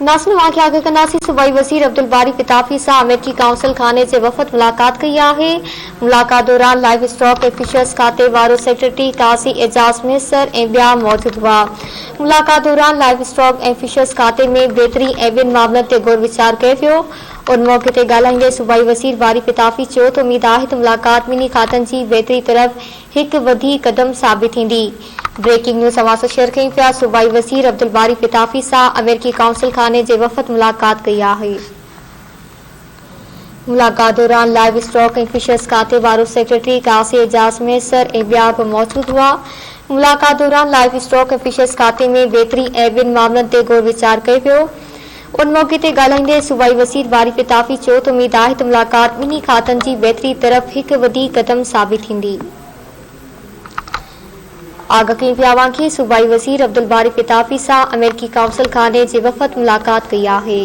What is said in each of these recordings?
नासिन वाक़िया आगे कंदासीं। सूबाई वज़ीर अब्दुल बारी पिताफ़ी सां अमेरिकी काउंसिल खाने जे वफ़द मुलाक़ात कई आहे। मुलाक़ात दौरान लाइव स्टॉक ऐं फिशर्स खाते वारो सेक्रेटरी काज़ी एजाज़ मैसर ऐं ॿिया मौजूद हुआ। मुलाक़ात दौरान लाइव स्टॉक ऐं फिशर्स खाते में बहितरी ऐं ॿियनि मामलनि ते गौर वीचार कयो वियो। उन मौक़े ते ॻाल्हाईंदे सूबाई वज़ीर बारी पिताफ़ी चयो त उमीद आहे त मुलाक़ात ॿिन्ही खातनि जी बहितरी तरफ़ हिकु वॾी क़दम साबित थींदी। ब्रेकिंग न्यूज़ अवां शेयर कयूं पिया। सूबाई वज़ीर अब्दुल बारी पिताफ़ी सां अमेरिकी काउंसिल खाने जे वफ़द मुलाक़ात कई आहे। मुलाक़ात दौरान लाइव स्टॉक ऐं फिशर्स खाते वारो सेक्रेटरी काज़ी एजाज़ मैसर ऐं ॿिया बि मौजूद हुआ। मुलाक़ात दौरान लाइव स्टॉक ऐं फिशर्स खाते में बहितरी ऐं ॿियनि मामलनि ते गौर वीचार कयो वियो। उन मौक़े ते ॻाल्हाईंदे सूबाई वज़ीर बारी पिताफ़ी चयो त उमीद आहे त मुलाक़ात ॿिन्ही खातनि जी बहितरी तरफ़ हिकु वॾी क़दम साबित थींदी। आगाह कयूं पिया वांकी सूबाई वज़ीर अब्दुल बारी पिताफ़ी सां अमेरिकी काउंसिल खाने जे वफ़द मुलाक़ात कई आहे।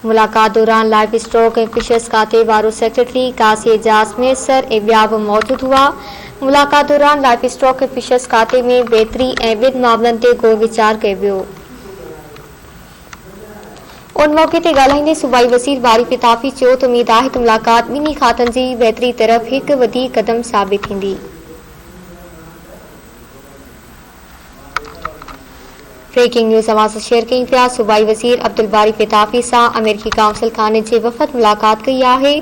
मुलाक़ात दौरान लाइव स्टॉक ऐं फिशर्स खाते वारो सेक्रेटरी काज़ी एजाज़ मैसर ऐं ॿिया बि मौजूद हुआ। मुलाक़ात दौरान लाइव स्टॉक ऐं फिशर्स खाते में बहितरी ऐं ॿियनि मामलनि ते गौर वीचार कयो वियो। उन मौक़े ते ॻाल्हाईंदे सूबाई वज़ीर बारी पिताफ़ी चयो त उमीद आहे त मुलाक़ात ॿिन्ही खातनि जी बहितरी तरफ़ हिकु वॾी क़दम साबित थींदी। ब्रेकिंग न्यूज़ अवां शेयर कयूं पिया। सूबाई वज़ीर अब्दुल बारी पिताफ़ी सां अमेरिकी काउंसिल खाने जे वफ़द मुलाक़ात कई आहे।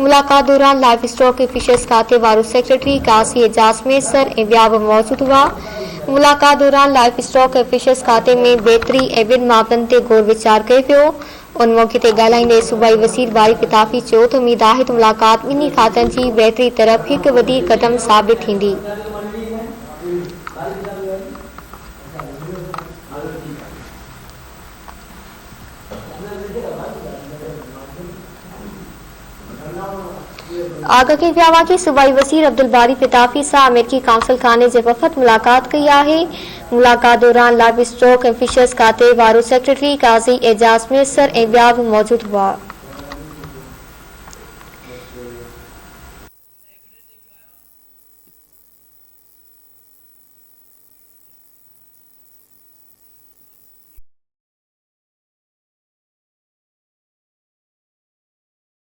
मुलाक़ात दौरान लाइव स्टॉक ऐं फिशर्स खाते वारो सेक्रेटरी काज़ी एजाज़ मैसर ऐं ॿिया बि मौजूद हुआ। मुलाक़ात दौरान लाइव स्टॉक ऐं फिशर्स खाते में बहितरी ऐं ॿियनि मामलनि ते गौर वीचार कयो वियो। उन मौक़े ते ॻाल्हाईंदे सूबाई वज़ीर बारी पिताफ़ी चयो त उमीद आहे त मुलाक़ात ॿिन्ही खातनि जी बहितरी तरफ़ हिकु वॾी क़दम साबित थींदी। आगाह कयूं पिया कि सूबाई वज़ीर अब्दुल बारी पिताफ़ी सां अमेरिकी काउंसिल खाने जे वफ़द मुलाक़ात कई आहे। मुलाक़ात दौरान लाइव स्टॉक ऐं फिशर्स खाते वारो सेक्रेटरी काज़ी एजाज़ मैसर ऐं ॿिया बि मौजूद हुआ।